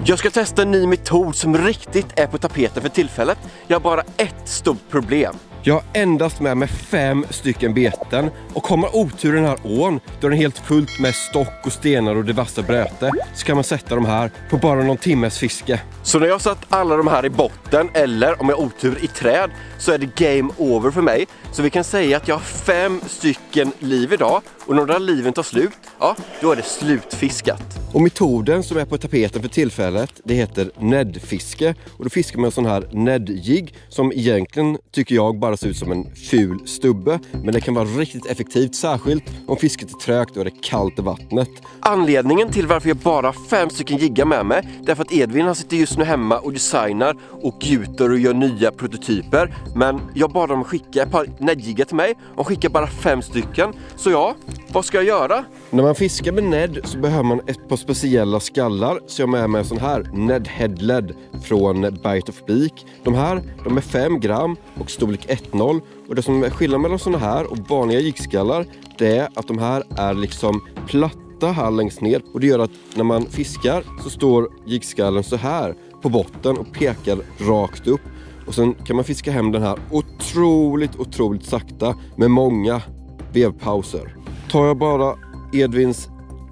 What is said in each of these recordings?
Jag ska testa en ny metod som riktigt är på tapeten för tillfället. Jag har bara ett stort problem. Jag har endast med mig 5 stycken beten och kommer otur den här ån då den är helt fullt med stock och stenar och det vassa bräte, så kan man sätta de här på bara någon timmes fiske. Så när jag satt alla de här i botten eller om jag har otur i träd så är det game over för mig. Så vi kan säga att jag har 5 stycken liv idag och när de där liven tar slut, ja, då är det slutfiskat. Och metoden som är på tapeten för tillfället, det heter nedfiske. Och då fiskar man en sån här nedjigg som egentligen tycker jag bara ser ut som en ful stubbe. Men det kan vara riktigt effektivt, särskilt om fisket är trögt och är det kallt i vattnet. Anledningen till varför jag bara har 5 stycken jiggar med mig, det är för att Edvin han sitter just nu hemma och designar och gjuter och gör nya prototyper. Men jag bad dem skicka ett par nedjiggar till mig och skickar bara 5 stycken. Så ja, vad ska jag göra? När man fiskar med ned så behöver man ett par speciella skallar. Så jag har med mig en sån här Ned Headled från Bite of Beak. De här, de är 5 gram och storlek 1,0. Och det som är skillnad mellan såna här och vanliga jiggskallar, det är att de här är liksom platta här längst ner. Och det gör att när man fiskar så står jiggskallen så här på botten och pekar rakt upp. Och sen kan man fiska hem den här otroligt sakta med många vevpauser. Tar jag bara Edvins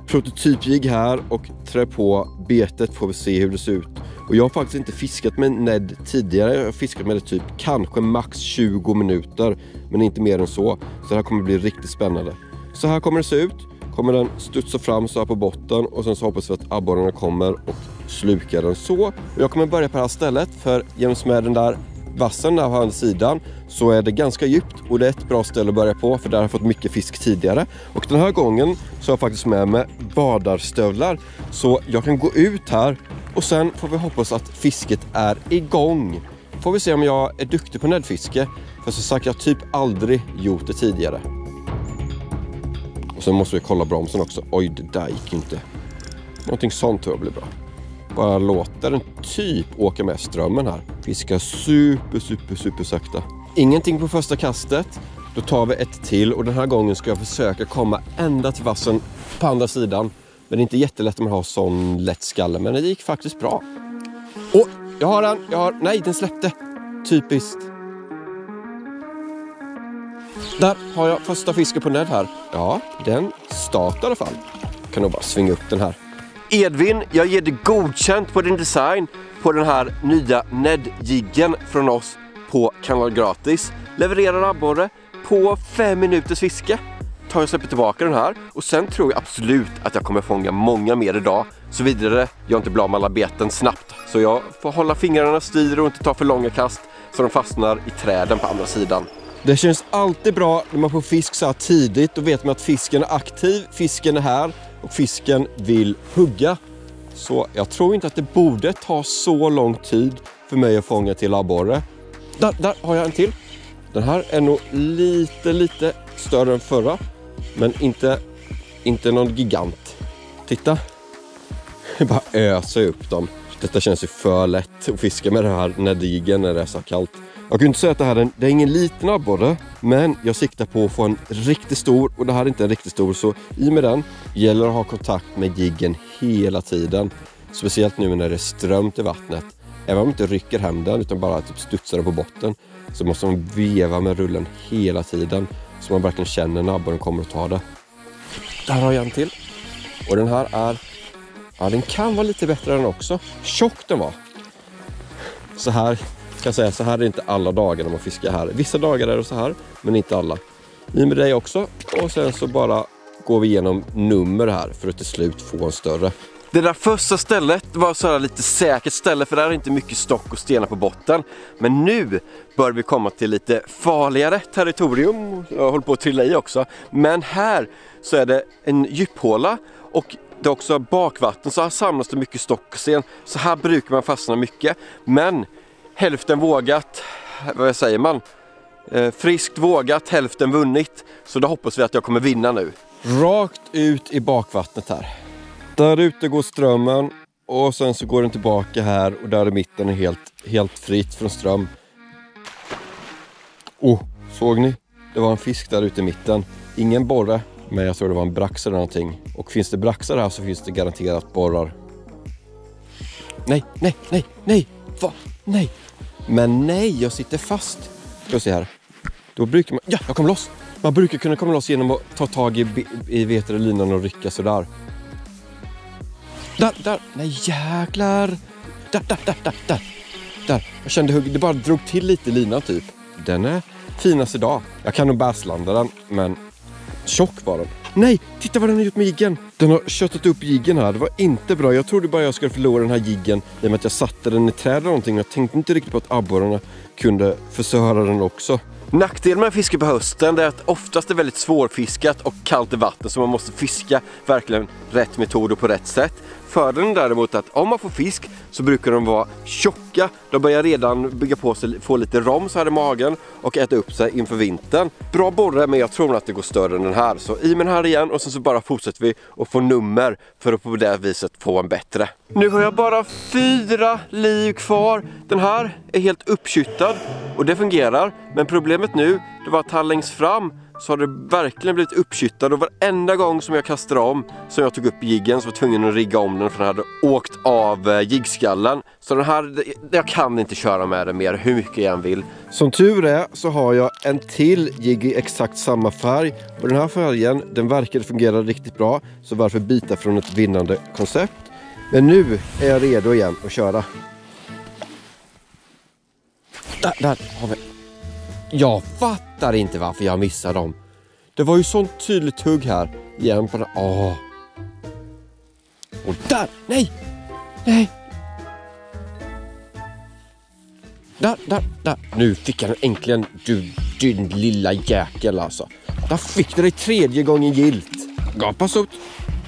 prototypjigg här och trär på betet får vi se hur det ser ut. Och jag har faktiskt inte fiskat med Ned tidigare. Jag har fiskat med det typ kanske max 20 minuter. Men inte mer än så. Så det här kommer bli riktigt spännande. Så här kommer det se ut. Kommer den studsa fram så här på botten. Och sen så hoppas vi att abborrarna kommer och slukar den så. Och jag kommer börja på det här stället. För jäms med den där vassen där på andra sidan så är det ganska djupt och det är ett bra ställe att börja på, för där har jag fått mycket fisk tidigare. Och den här gången så har jag faktiskt med mig badarstövlar så jag kan gå ut här och sen får vi hoppas att fisket är igång. Får vi se om jag är duktig på näddfiske, för så sagt jag typ aldrig gjort det tidigare. Och sen måste vi kolla bromsen också. Oj, det där gick inte. Någonting sånt tror jag blir bra. Bara låta den typ åka med strömmen här. Fiska super sakta. Ingenting på första kastet. Då tar vi ett till och den här gången ska jag försöka komma ända till vassen på andra sidan. Men det är inte jättelätt om man har sån lätt skalle, men det gick faktiskt bra. Åh, jag har den. Nej, den släppte. Typiskt. Där har jag första fisken på Ned här. Ja, den startar i alla fall. Jag kan nog bara svinga upp den här. Edvin, jag ger dig godkänt på din design på den här nya Ned-jiggen från oss på Kanal Gratis. Levererar abborre på 5 minuters fiske. Tar jag släpper tillbaka den här och sen tror jag absolut att jag kommer fånga många mer idag. Så vidare, jag inte blir av med alla beten snabbt. Så jag får hålla fingrarna styr och inte ta för långa kast så de fastnar i träden på andra sidan. Det känns alltid bra när man får fisk så här tidigt. Då vet man att fisken är aktiv, fisken är här och fisken vill hugga. Så jag tror inte att det borde ta så lång tid för mig att fånga till abborre. Där har jag en till. Den här är nog lite större än förra. Men inte någon gigant. Titta. Jag bara öser upp dem. Detta känns ju för lätt att fiska med det här nedjiggen när det är så kallt. Jag kan inte säga att det är ingen liten abborre, men jag siktar på att få en riktigt stor, och det här är inte en riktigt stor, så i med den gäller att ha kontakt med jiggen hela tiden. Speciellt nu när det är strömt i vattnet. Även om man inte rycker hem den utan bara typ studsar den på botten, så måste man veva med rullen hela tiden så man verkligen känner när abborren kommer att ta det. Där har jag en till. Och den här är, ja, den kan vara lite bättre än också. Tjock den var. Så här kan jag säga, så här är det inte alla dagar när man fiskar här. Vissa dagar är det så här, men inte alla. I med dig också. Och sen så bara går vi igenom nummer här för att till slut få en större. Det där första stället var så här lite säkert ställe, för där är inte mycket stock och stenar på botten. Men nu bör vi komma till lite farligare territorium. Jag håller på att trilla i också. Men här så är det en djuphåla och det är också bakvatten, så här samlas det mycket stock och sten. Så här brukar man fastna mycket. Men hälften vågat, vad säger man? Friskt vågat, hälften vunnit. Så då hoppas vi att jag kommer vinna nu. Rakt ut i bakvattnet här. Där ute går strömmen och sen så går den tillbaka här och där i mitten är helt fritt från ström. Såg ni? Det var en fisk där ute i mitten. Ingen borre, men jag tror det var en brax eller någonting. Och finns det braxar här så finns det garanterat borrar. Nej. Va? Nej. Men nej, jag sitter fast. Ska vi se här. Då brukar man... Ja, jag kom loss. Man brukar kunna komma loss genom att ta tag i linan och rycka sådär. Där. Nej, jäklar. Där. Jag kände hugg. Det bara drog till lite linan typ. Den är finast idag. Jag kan nog bärslanda den, men tjock var den. Nej, titta vad den har gjort med jiggen. Den har köttat upp jiggen här. Det var inte bra. Jag trodde bara jag skulle förlora den här jiggen i och med att jag satte den i träd eller någonting. Jag tänkte inte riktigt på att abborrarna kunde förstöra den också. Nackdelen med fiske på hösten är att oftast är väldigt svårfiskat och kallt i vatten, så man måste fiska verkligen rätt metod och på rätt sätt. Fördelen däremot är att om man får fisk så brukar de vara tjocka. De börjar redan bygga på sig, få lite rom så här i magen och äta upp sig inför vintern. Bra borre, men jag tror att det går större än den här. Så i med den här igen och sen så bara fortsätter vi och få nummer för att på det viset få en bättre. Nu har jag bara 4 liv kvar. Den här är helt uppkyttad och det fungerar. Men problemet nu, det var att här längst fram så har det verkligen blivit uppkyttad, och varenda gång som jag kastade om så jag tog upp jiggen så var jag tvungen att rigga om den för den hade åkt av jiggskallen. Så den här, jag kan inte köra med den mer hur mycket jag än vill. Som tur är så har jag en till jigg i exakt samma färg, och den här färgen, den verkar fungera riktigt bra, så varför byta från ett vinnande koncept. Men nu är jag redo igen att köra. Där har vi. Jag fattar inte varför jag missade dem. Det var ju sånt tydligt hugg här. Igen på den. Och där! Nej! Där! Nu fick jag den äntligen. Du, din lilla jäkel alltså. Där fick du dig 3:e gången gilt. Gapas ut.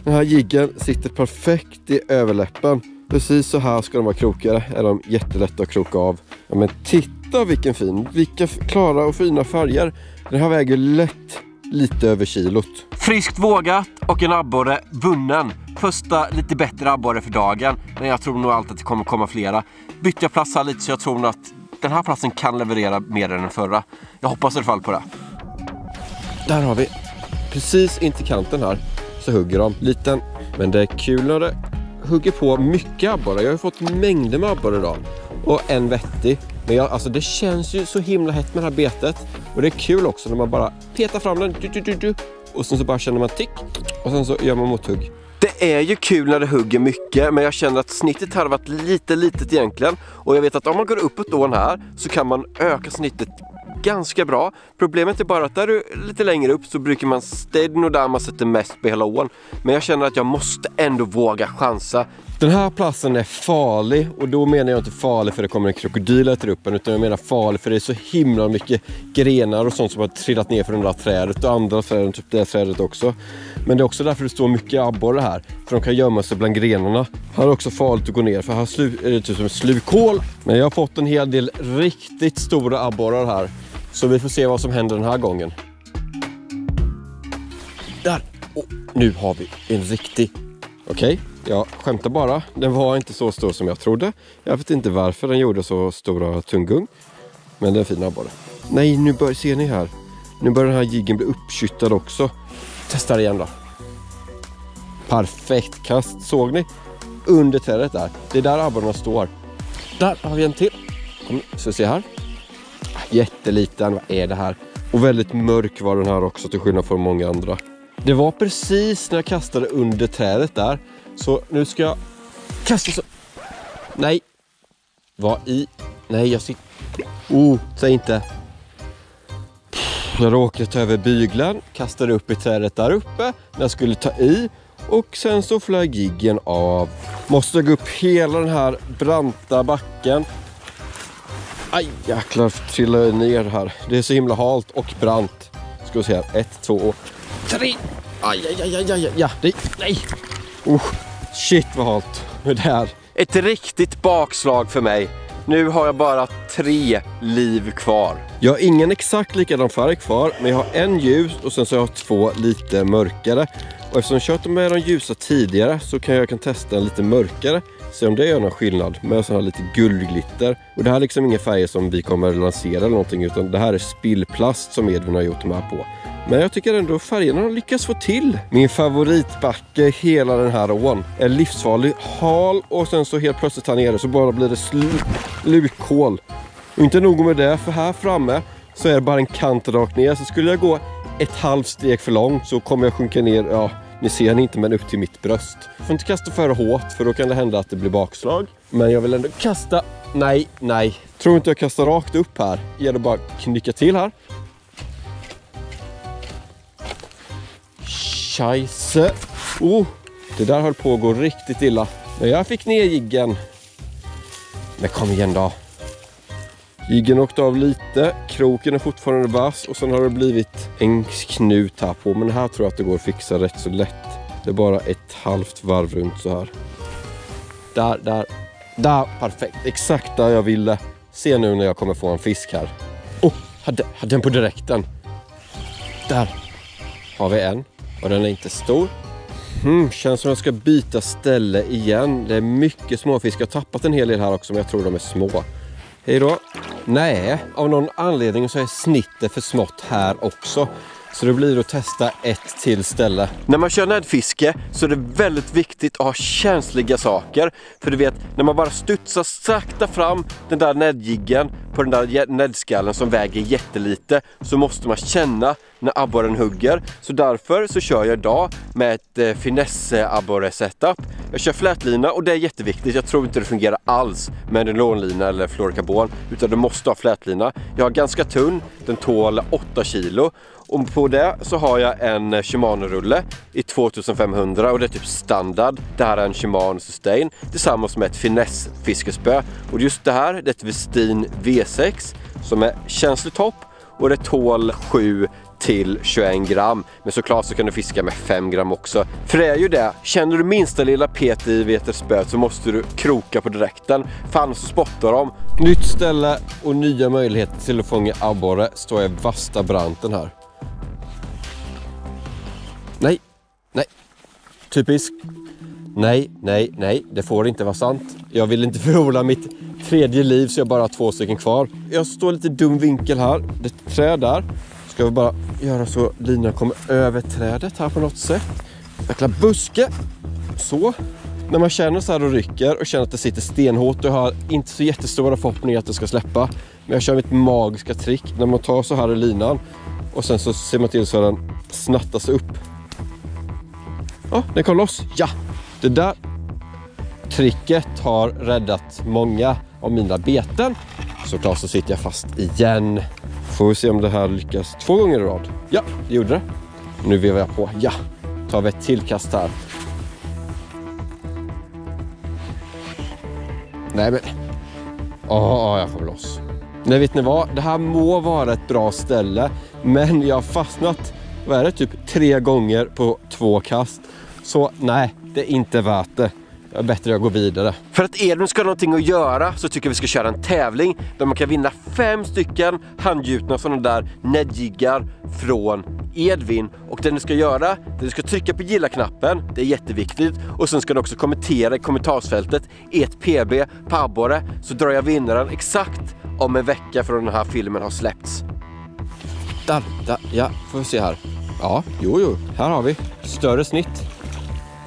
Den här jiggen sitter perfekt i överläppen. Precis så här ska de vara krokade. Är de jättelätta att kroka av. Ja, men titta vilken fin. Vilka klara och fina färger. Den här väger lätt lite över kilot. Friskt vågat och en abborre vunnen. Första lite bättre abborre för dagen. Men jag tror nog alltid att det kommer komma flera. Bytte jag plats här lite så jag tror nog att den här platsen kan leverera mer än den förra. Jag hoppas i alla fall på det. Där har vi. Precis in till kanten här så hugger de. Liten. Men det är kul när det hugger på mycket abborre. Jag har fått mängder med abborre idag. Och en vettig. Men alltså det känns ju så himla hett med det här betet. Och det är kul också när man bara petar fram den. Och sen så bara känner man tick. Och sen så gör man mothugg. Det är ju kul när det hugger mycket. Men jag känner att snittet har varit lite litet egentligen. Och jag vet att om man går uppåt ån här så kan man öka snittet ganska bra. Problemet är bara att där du lite längre upp så brukar man städa och där man sätter mest på hela ån. Men jag känner att jag måste ändå våga chansa. Den här platsen är farlig, och då menar jag inte farlig för det kommer en krokodil äter upp den, utan jag menar farlig för det är så himla mycket grenar och sånt som har trillat ner från det där trädet och andra träden, typ det här trädet också. Men det är också därför det står mycket abborre här, för de kan gömma sig bland grenarna. Här är också farligt att gå ner, för här är det typ som ett slukhål. Men jag har fått en hel del riktigt stora abborrar här, så vi får se vad som händer den här gången. Där! Nu har vi en riktig. Okej, jag skämtar bara. Den var inte så stor som jag trodde. Jag vet inte varför den gjorde så stora tunggung. Men det är en fin abborre. Nej, nu ser ni här. Nu börjar den här jiggen bli uppkyttad också. Testar igen då. Perfekt kast. Såg ni? Under trädet där. Det är där abborrarna står. Där har vi en till. Kom, så vi se här. Jätteliten. Vad är det här? Och väldigt mörk var den här också, till skillnad från många andra. Det var precis när jag kastade under trädet där. Så nu ska jag kasta så. Nej. Vad i? Nej, jag sitter. Säg inte. Jag råkade ta över bygeln. Kastade upp i trädet där uppe. När jag skulle ta i. Och sen så flög jiggen av. Måste gå upp hela den här branta backen. Aj, jäklar, trillar ner här. Det är så himla halt och brant. Ska vi se här. 1, 2, 3. Aj. Nej. Shit vad halt. Det här. Ett riktigt bakslag för mig. Nu har jag bara 3 liv kvar. Jag har ingen exakt likadan färg kvar, men jag har en ljus och sen så har jag 2 lite mörkare. Och eftersom jag kört med de ljusa tidigare så kan jag testa en lite mörkare. Se om det gör någon skillnad med sån här lite guldglitter. Och det här är liksom inga färger som vi kommer att lansera eller någonting, utan det här är spillplast som Edvin har gjort de här på. Men jag tycker ändå färgerna har lyckats få till. Min favoritbacke i hela den här ån är livsfarlig, hal och sen så helt plötsligt här nere så bara blir det slukhål. Och inte nog med det, för här framme så är det bara en kant rakt ner. Så skulle jag gå ett halvt steg för långt så kommer jag sjunka ner, ja, ni ser inte, men upp till mitt bröst. Jag får inte kasta för hårt för då kan det hända att det blir bakslag. Men jag vill ändå kasta, nej. Tror inte jag kastar rakt upp här. Jag bara knycka till här. Scheisse. Det där höll på att gå riktigt illa. Men jag fick ner jiggen. Men kom igen då. Jiggen åkte av lite. Kroken är fortfarande vass. Och sen har det blivit en knut här på. Men här tror jag att det går att fixa rätt så lätt. Det är bara ett halvt varv runt så här. Där, perfekt. Exakt där jag ville. Se nu när jag kommer få en fisk här. Hade den på direkten. Där har vi en. Och den är inte stor. Känns som jag ska byta ställe igen. Det är mycket småfisk. Jag har tappat en hel del här också, men jag tror de är små. Hej då. Nej, av någon anledning så är snittet för smått här också. Så det blir att testa ett till ställe. När man kör näddfiske så är det väldigt viktigt att ha känsliga saker. För du vet, när man bara studsar sakta fram den där näddjiggen på den där näddskallen som väger jättelite, så måste man känna när abborren hugger. Så därför så kör jag idag med ett finesse abborre setup. Jag kör flätlina och det är jätteviktigt. Jag tror inte det fungerar alls med en lånlina eller fluorokarbon, utan du måste ha flätlina. Jag har ganska tunn, den tål 8 kilo. Och på det så har jag en Shimano-rulle i 2500 och det är typ standard. Det här är en Shimano Sustain tillsammans med ett finesse-fiskespö. Och just det här, det är ett Westin V6 som är känsligt topp och det tål 7 till 21 gram. Men såklart så kan du fiska med 5 gram också. För det är ju det, känner du minsta lilla pet i veterspöet så måste du kroka på direkten. För annars så spottar de. Nytt ställe och nya möjligheter till att fånga abborre står jag i vasta branten här. Nej. Typisk. Nej. Det får inte vara sant. Jag vill inte förlora mitt tredje liv så jag bara har 2 stycken kvar. Jag står lite dum vinkel här. Det är ett träd där. Ska vi bara göra så linan kommer över trädet här på något sätt. Jäkla buske. Så. När man känner så här och rycker och känner att det sitter stenhårt och har inte så jättestora förhoppningar att det ska släppa. Men jag kör mitt magiska trick när man tar så här i linan. Och sen så ser man till så att den snattas upp. Ja, den kom loss. Ja, det där tricket har räddat många av mina beten. Såklart så sitter jag fast igen. Får vi se om det här lyckas 2 gånger i rad. Ja, det gjorde det. Nu vevar jag på. Ja, tar vi ett tillkast här. Nej men... jag får loss. Nej, vet ni vad? Det här må vara ett bra ställe. Men jag har fastnat, vad är det, typ 3 gånger på 2 kast. Så nej, det är inte värt det. Det är bättre att gå vidare. För att Edvin ska ha någonting att göra så tycker jag vi ska köra en tävling där man kan vinna 5 stycken handgjutna sådana där nedjiggar från Edvin. Och det du ska göra, det du ska trycka på gilla-knappen, det är jätteviktigt. Och sen ska du också kommentera i kommentarsfältet ett PB på abborre, så drar jag vinnaren exakt om en vecka från den här filmen har släppts. Där, ja, får vi se här. Ja, jo, här har vi större snitt.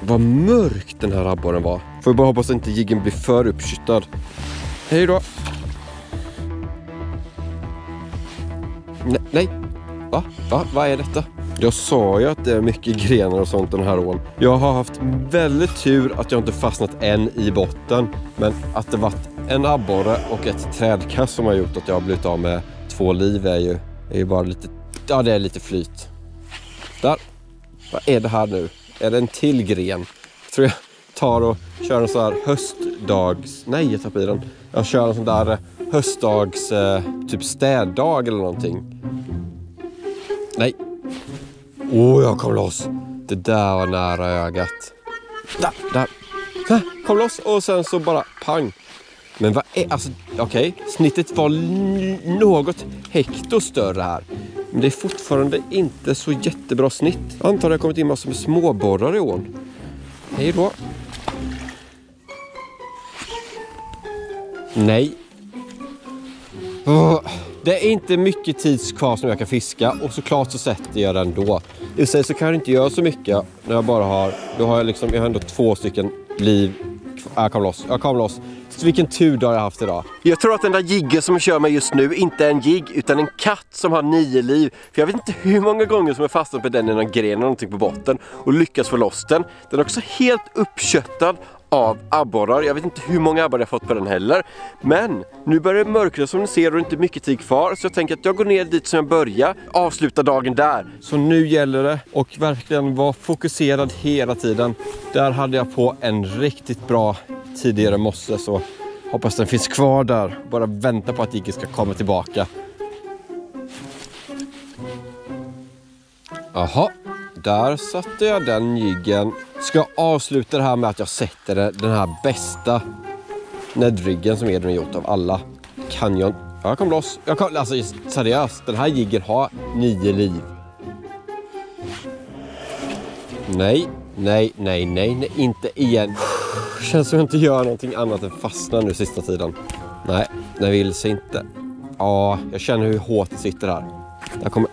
Vad mörk den här abborren var. Får jag bara hoppas att inte jiggen blir för uppskyttad. Hej då. Nej. Va? Vad är detta? Jag sa ju att det är mycket grenar och sånt den här ån. Jag har haft väldigt tur att jag inte fastnat än i botten. Men att det varit en abborre och ett trädkast som har gjort att jag har blivit av med 2 liv är ju bara lite... Ja, det är lite flyt. Där. Vad är det här nu? Är det en till gren? Jag tror jag tar och kör en sån här höstdags... Nej, jag tappar i den. Jag kör en sån där höstdags typ städdag eller någonting. Nej. Jag kom loss. Det där var nära ögat. Där. Kom loss och sen så bara pang. Men vad är... Alltså, okej. Snittet var något hekto större här. Men det är fortfarande inte så jättebra snitt. Jag antar att det har kommit in massor med småborrar i ån. Hej då. Nej. Det är inte mycket tid kvar som jag kan fiska och såklart så sätter jag den då. I och för sig så kan jag inte göra så mycket när jag bara har, då har jag liksom, jag har ändå 2 stycken liv. Jag kom loss. Så vilken tur har jag haft idag. Jag tror att den där jiggen som jag kör med just nu inte är en jigg utan en katt som har 9 liv. För jag vet inte hur många gånger som jag fastnat på den i någon gren eller någonting på botten och lyckas få loss den. Den är också helt uppköttad av abborrar. Jag vet inte hur många abborrar jag fått på den heller. Men nu börjar det mörkra som ni ser och inte mycket tid kvar. Så jag tänker att jag går ner dit som jag börjar. Avsluta dagen där. Så nu gäller det och verkligen vara fokuserad hela tiden. Där hade jag på en riktigt bra tidigare mosse. Så hoppas den finns kvar där. Bara vänta på att jiggen ska komma tillbaka. Jaha. Där satte jag den jiggen. Ska jag avsluta det här med att jag sätter den här bästa nedryggen som Edvin gjort av alla. Kan jag... Jag kom loss. Alltså seriöst, den här jiggen har 9 liv. Nej, inte igen. Känns som jag inte gör någonting annat än fastna nu sista tiden. Nej, den vill sig inte. Ja, jag känner hur hårt det sitter här. Jag kommer...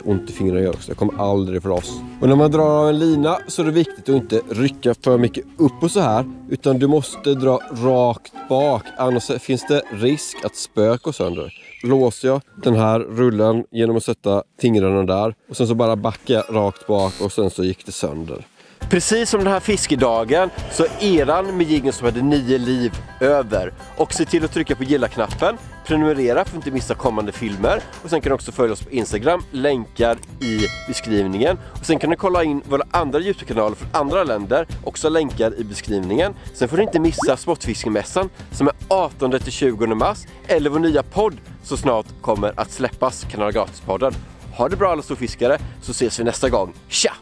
ont i fingrarna gör också. Jag kommer aldrig få loss. Och när man drar av en lina så är det viktigt att inte rycka för mycket upp och så här. Utan du måste dra rakt bak. Annars finns det risk att spök går sönder. Låser jag den här rullen genom att sätta fingrarna där. Och sen så bara backar jag rakt bak och sen så gick det sönder. Precis som den här fiskedagen så eran med jiggen som hade 9 liv över. Och se till att trycka på gilla-knappen. Prenumerera för att inte missa kommande filmer. Och sen kan du också följa oss på Instagram. Länkar i beskrivningen. Och sen kan du kolla in våra andra YouTube-kanaler från andra länder. Också länkar i beskrivningen. Sen får du inte missa Sportfiskemässan som är 18-20 mars. Eller vår nya podd så snart kommer att släppas. Kanal Gratis-podden. Ha det bra alla storfiskare så ses vi nästa gång. Tja!